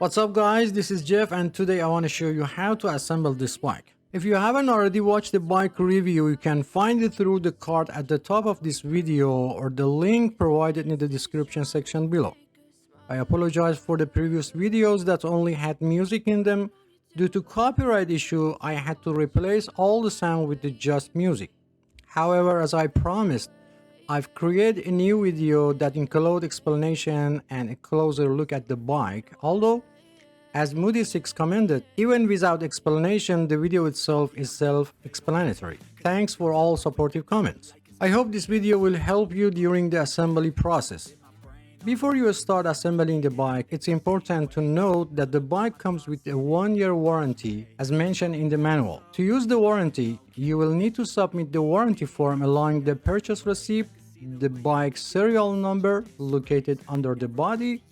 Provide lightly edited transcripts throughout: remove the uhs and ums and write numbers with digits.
What's up guys, this is Jeff and today I want to show you how to assemble this bike. If you haven't already watched the bike review, you can find it through the card at the top of this video or the link provided in the description section below. I apologize for the previous videos that only had music in them. Due to copyright issue, I had to replace all the sound with the just music. However, as I promised, I've created a new video that includes explanation and a closer look at the bike, although as Moody 6 commented, even without explanation, the video itself is self-explanatory. Thanks for all supportive comments. I hope this video will help you during the assembly process. Before you start assembling the bike, it's important to note that the bike comes with a 1-year warranty as mentioned in the manual. To use the warranty, you will need to submit the warranty form along the purchase receipt, the bike serial number located under the body,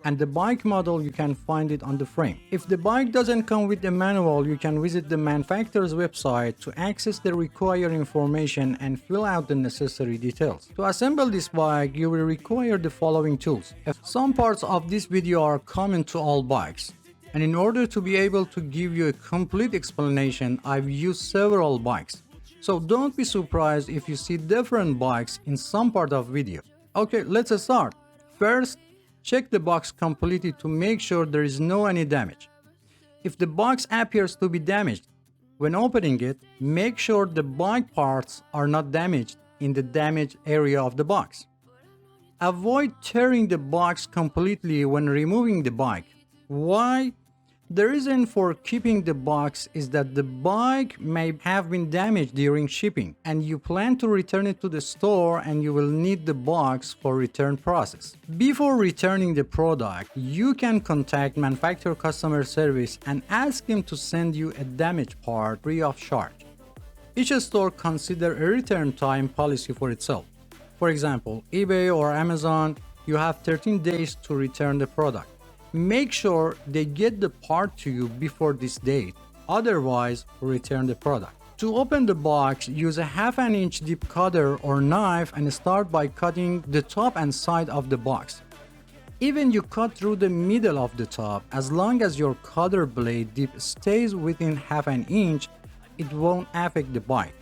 and the bike model. You can find it on the frame. If the bike doesn't come with the manual, you can visit the manufacturer's website to access the required information and fill out the necessary details. To assemble this bike, you will require the following tools. Some parts of this video are common to all bikes, and in order to be able to give you a complete explanation, I've used several bikes. So don't be surprised if you see different bikes in some part of video. Okay, let's start. First, check the box completely to make sure there is no any damage. If the box appears to be damaged, when opening it, make sure the bike parts are not damaged in the damaged area of the box. Avoid tearing the box completely when removing the bike. Why? The reason for keeping the box is that the bike may have been damaged during shipping and you plan to return it to the store and you will need the box for return process. Before returning the product, you can contact manufacturer customer service and ask them to send you a damaged part free of charge. Each store considers a return time policy for itself. For example, eBay or Amazon, you have 13 days to return the product. Make sure they get the part to you before this date, otherwise return the product. To open the box, use a 1/2 inch deep cutter or knife and start by cutting the top and side of the box. Even you cut through the middle of the top, as long as your cutter blade dip stays within 1/2 inch, it won't affect the bike.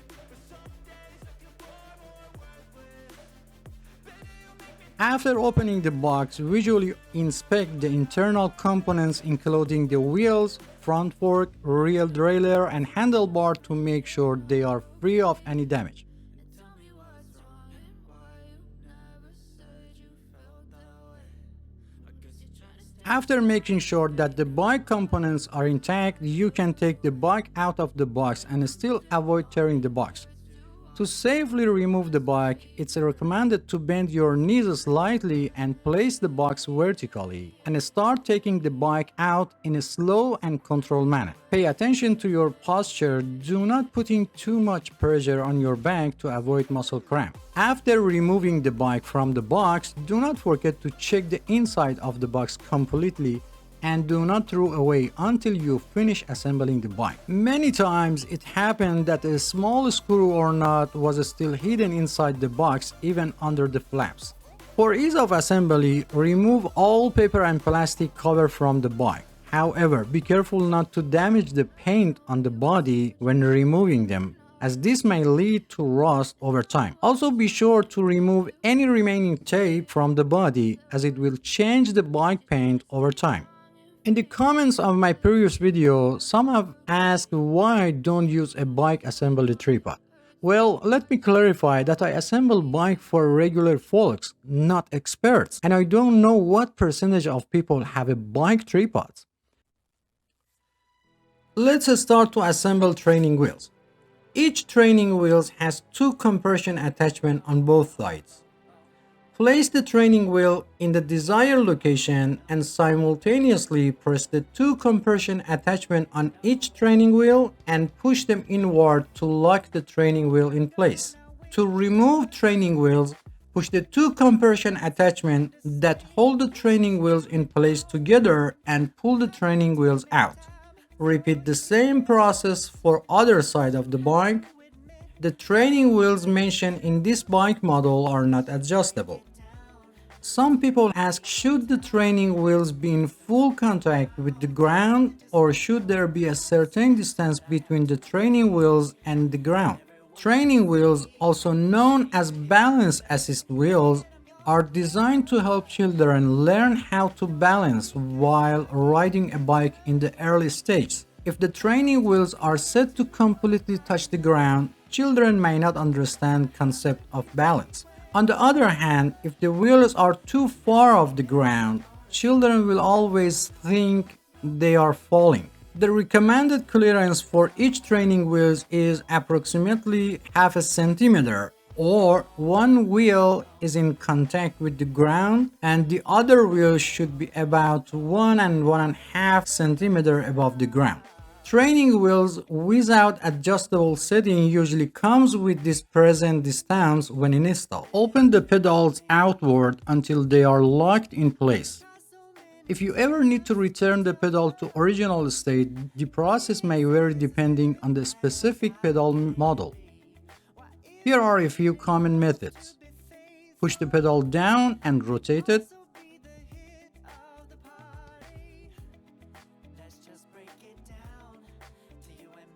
After opening the box, visually inspect the internal components including the wheels, front fork, rear derailleur and handlebar to make sure they are free of any damage. After making sure that the bike components are intact, you can take the bike out of the box and still avoid tearing the box. To safely remove the bike, it's recommended to bend your knees slightly and place the box vertically and start taking the bike out in a slow and controlled manner. Pay attention to your posture. Do not put in too much pressure on your back to avoid muscle cramp. After removing the bike from the box, do not forget to check the inside of the box completely and do not throw away until you finish assembling the bike. Many times it happened that a small screw or nut was still hidden inside the box, even under the flaps. For ease of assembly, remove all paper and plastic cover from the bike. However, be careful not to damage the paint on the body when removing them, as this may lead to rust over time. Also be sure to remove any remaining tape from the body, as it will change the bike paint over time. In the comments of my previous video, some have asked why I don't use a bike assembly tripod. Well, let me clarify that I assemble bike for regular folks, not experts, and I don't know what percentage of people have a bike tripods. Let's start to assemble training wheels. Each training wheel has 2 compression attachments on both sides. Place the training wheel in the desired location and simultaneously press the 2 compression attachments on each training wheel and push them inward to lock the training wheel in place. To remove training wheels, push the 2 compression attachments that hold the training wheels in place together and pull the training wheels out. Repeat the same process for other side of the bike. The training wheels mentioned in this bike model are not adjustable. Some people ask, should the training wheels be in full contact with the ground, or should there be a certain distance between the training wheels and the ground? Training wheels, also known as balance assist wheels, are designed to help children learn how to balance while riding a bike in the early stages. If the training wheels are set to completely touch the ground, children may not understand concept of balance. On the other hand, if the wheels are too far off the ground, children will always think they are falling. The recommended clearance for each training wheel is approximately half a centimeter, or one wheel is in contact with the ground and the other wheel should be about 1 and 1.5 centimeter above the ground. Training wheels without adjustable setting usually comes with this present distance when installed. Open the pedals outward until they are locked in place. If you ever need to return the pedal to original state, the process may vary depending on the specific pedal model. Here are a few common methods. Push the pedal down and rotate it.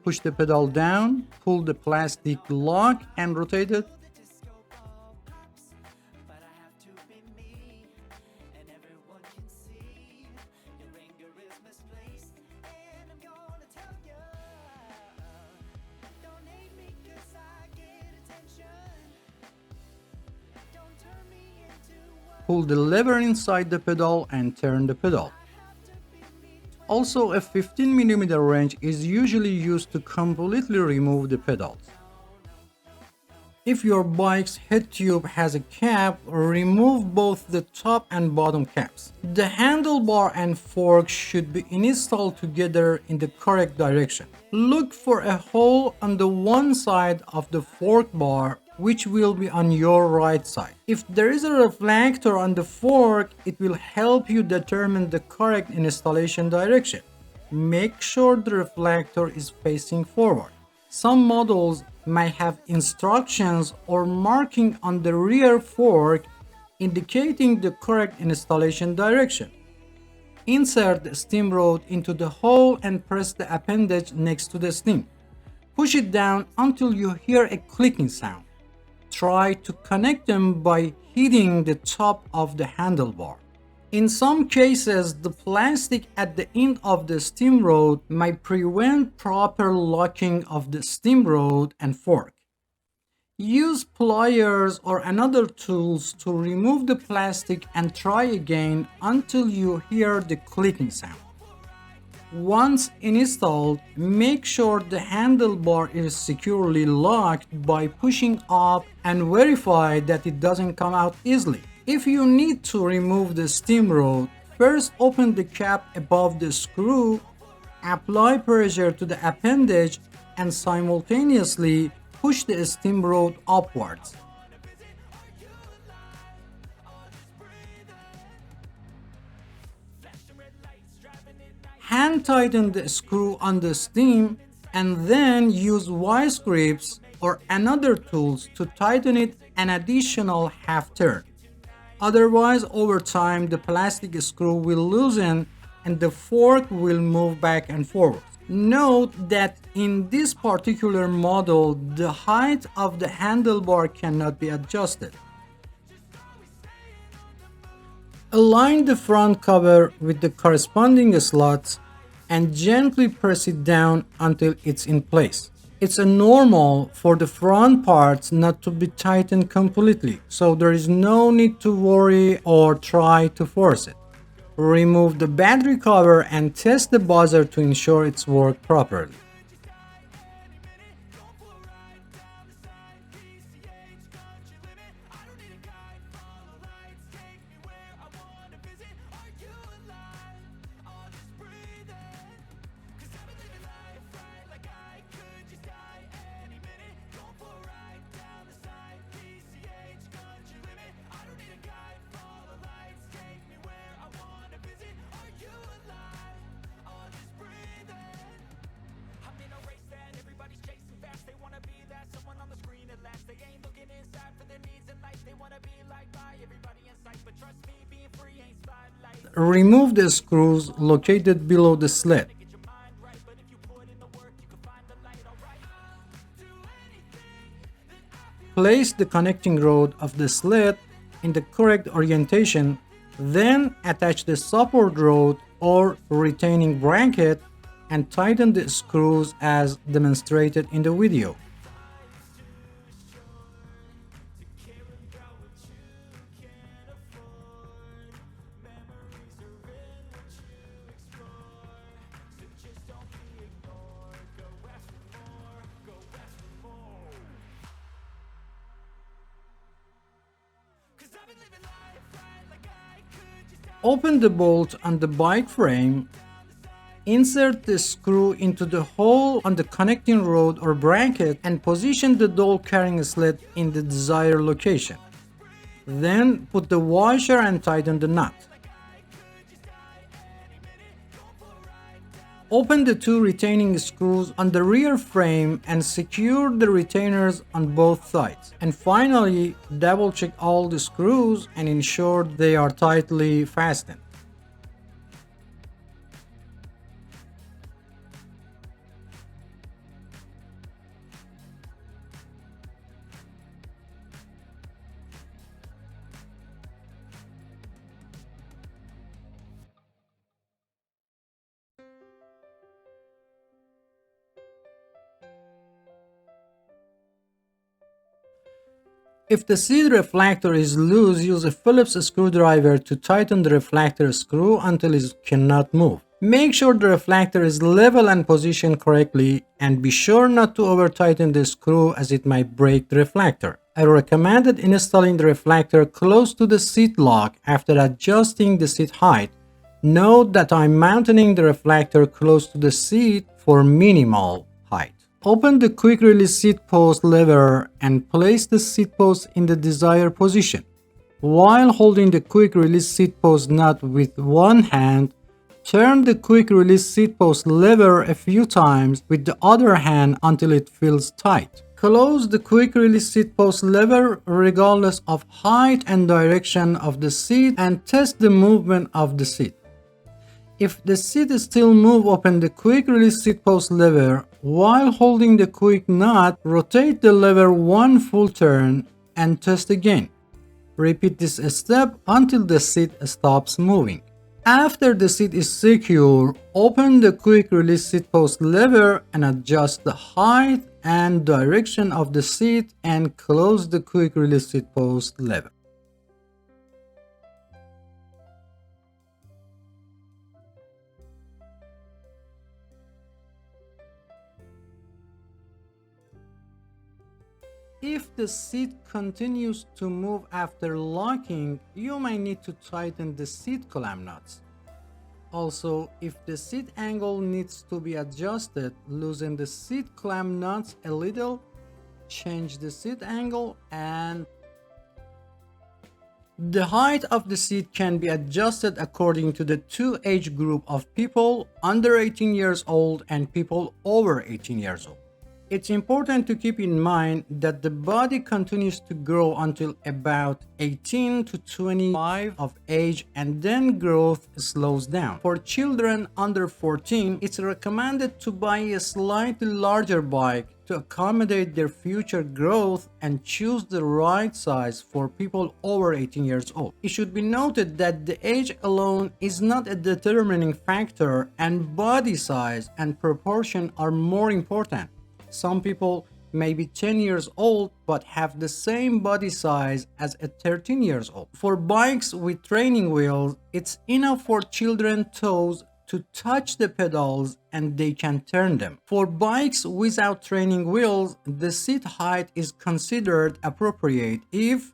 Push the pedal down, pull the plastic lock and rotate it. Pull the lever inside the pedal and turn the pedal. Also, a 15mm wrench is usually used to completely remove the pedals. If your bike's head tube has a cap, remove both the top and bottom caps. The handlebar and fork should be installed together in the correct direction. Look for a hole on the one side of the fork bar, which will be on your right side. If there is a reflector on the fork, it will help you determine the correct installation direction. Make sure the reflector is facing forward. Some models may have instructions or marking on the rear fork indicating the correct installation direction. Insert the stem rod into the hole and press the appendage next to the stem. Push it down until you hear a clicking sound. Try to connect them by hitting the top of the handlebar. In some cases, the plastic at the end of the stem rod might prevent proper locking of the stem rod and fork. Use pliers or another tools to remove the plastic and try again until you hear the clicking sound. Once installed, make sure the handlebar is securely locked by pushing up and verify that it doesn't come out easily. If you need to remove the stem rod, first open the cap above the screw, apply pressure to the appendage, and simultaneously push the stem rod upwards. Hand tighten the screw on the stem and then use Vise grips or another tools to tighten it an additional half turn. Otherwise, over time, the plastic screw will loosen and the fork will move back and forward. Note that in this particular model, the height of the handlebar cannot be adjusted. Align the front cover with the corresponding slots and gently press it down until it's in place. It's normal for the front parts not to be tightened completely, so there is no need to worry or try to force it. Remove the battery cover and test the buzzer to ensure it's worked properly. remove the screws located below the sled. Place the connecting rod of the sled in the correct orientation, then attach the support rod or retaining bracket and tighten the screws as demonstrated in the video. Open the bolt on the bike frame, insert the screw into the hole on the connecting rod or bracket and position the doll carrying sled in the desired location. Then put the washer and tighten the nut. Open the two retaining screws on the rear frame and secure the retainers on both sides. And finally, double check all the screws and ensure they are tightly fastened. If the seat reflector is loose, use a Phillips screwdriver to tighten the reflector screw until it cannot move. Make sure the reflector is level and positioned correctly, and be sure not to over-tighten the screw as it might break the reflector. I recommended installing the reflector close to the seat lock after adjusting the seat height. Note that I'm mounting the reflector close to the seat for minimal height. Open the quick release seat post lever and place the seat post in the desired position. While holding the quick release seat post nut with one hand, turn the quick release seat post lever a few times with the other hand until it feels tight. Close the quick release seat post lever regardless of height and direction of the seat and test the movement of the seat. If the seat still moves, open the quick release seat post lever. While holding the quick nut, rotate the lever one full turn and test again. Repeat this step until the seat stops moving. After the seat is secure, open the quick release seat post lever and adjust the height and direction of the seat and close the quick release seat post lever. If the seat continues to move after locking, you may need to tighten the seat clamp nuts. Also, if the seat angle needs to be adjusted, loosen the seat clamp nuts a little, change the seat angle, and the height of the seat can be adjusted according to the two age group of people under 18 years old and people over 18 years old. It's important to keep in mind that the body continues to grow until about 18 to 25 of age and then growth slows down. For children under 14, it's recommended to buy a slightly larger bike to accommodate their future growth and choose the right size for people over 18 years old. It should be noted that the age alone is not a determining factor and body size and proportion are more important. Some people may be 10 years old but have the same body size as a 13 years old. For bikes with training wheels, it's enough for children's toes to touch the pedals and they can turn them. For bikes without training wheels, the seat height is considered appropriate if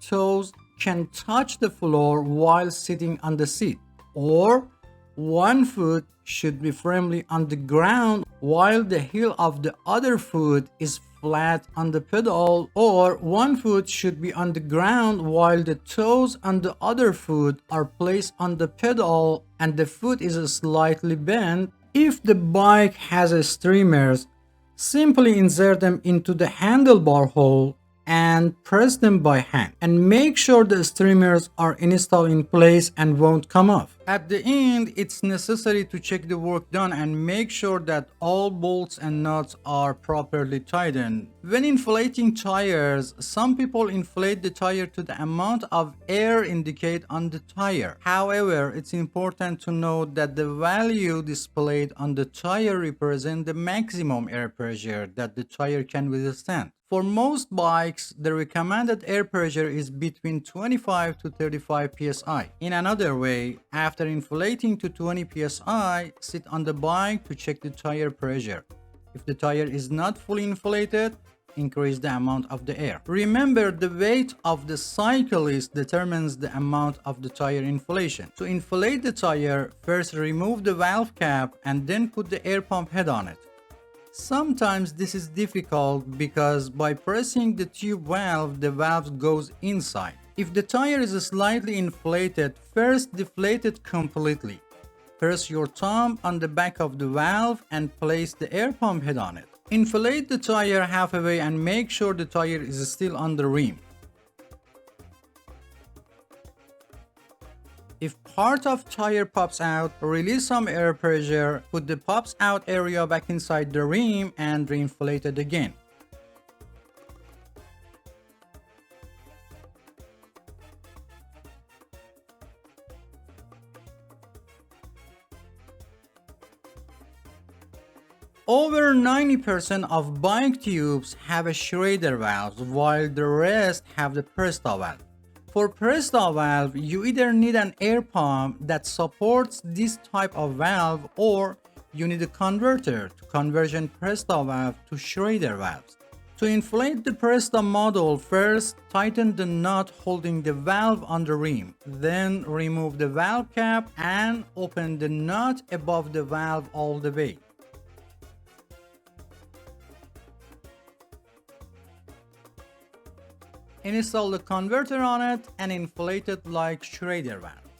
toes can touch the floor while sitting on the seat, or one foot should be firmly on the ground while the heel of the other foot is flat on the pedal, or one foot should be on the ground while the toes on the other foot are placed on the pedal and the foot is slightly bent. If the bike has streamers, simply insert them into the handlebar hole and press them by hand. And make sure the streamers are installed in place and won't come off. At the end, it's necessary to check the work done and make sure that all bolts and nuts are properly tightened. When inflating tires, some people inflate the tire to the amount of air indicated on the tire. However, it's important to note that the value displayed on the tire represents the maximum air pressure that the tire can withstand. For most bikes, the recommended air pressure is between 25 to 35 psi. In another way, after inflating to 20 psi, sit on the bike to check the tire pressure. If the tire is not fully inflated, increase the amount of the air. Remember, the weight of the cyclist determines the amount of the tire inflation. To inflate the tire, first remove the valve cap and then put the air pump head on it. Sometimes this is difficult because by pressing the tube valve, the valve goes inside. If the tire is slightly inflated, first deflate it completely. Press your thumb on the back of the valve and place the air pump head on it. Inflate the tire halfway and make sure the tire is still on the rim. If part of tire pops out, release some air pressure, put the pops out area back inside the rim and reinflate it again. Over 90% of bike tubes have a Schrader valve, while the rest have the Presta valve. For Presta valve, you either need an air pump that supports this type of valve, or you need a converter to conversion Presta valve to Schrader valves. To inflate the Presta model, first tighten the nut holding the valve on the rim. Then remove the valve cap and open the nut above the valve all the way. Install the converter on it and inflate it like Schrader valve.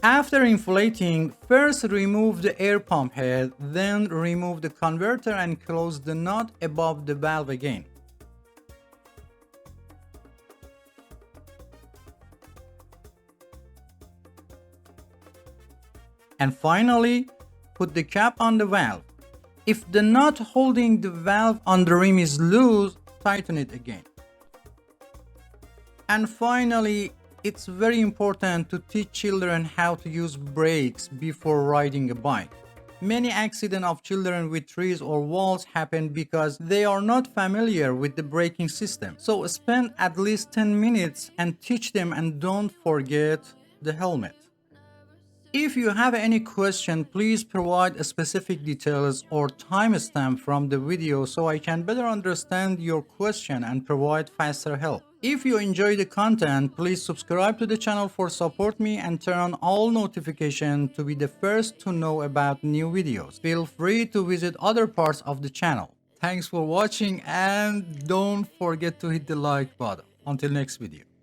After inflating, first remove the air pump head, then remove the converter and close the nut above the valve again. And finally, put the cap on the valve. If the nut holding the valve on the rim is loose, tighten it again. And finally, it's very important to teach children how to use brakes before riding a bike. Many accidents of children with trees or walls happen because they are not familiar with the braking system. So spend at least 10 minutes and teach them, and don't forget the helmet. If you have any question, please provide specific details or timestamp from the video so I can better understand your question and provide faster help. If you enjoy the content, please subscribe to the channel for support me and turn on all notifications to be the first to know about new videos. Feel free to visit other parts of the channel. Thanks for watching and don't forget to hit the like button. Until next video.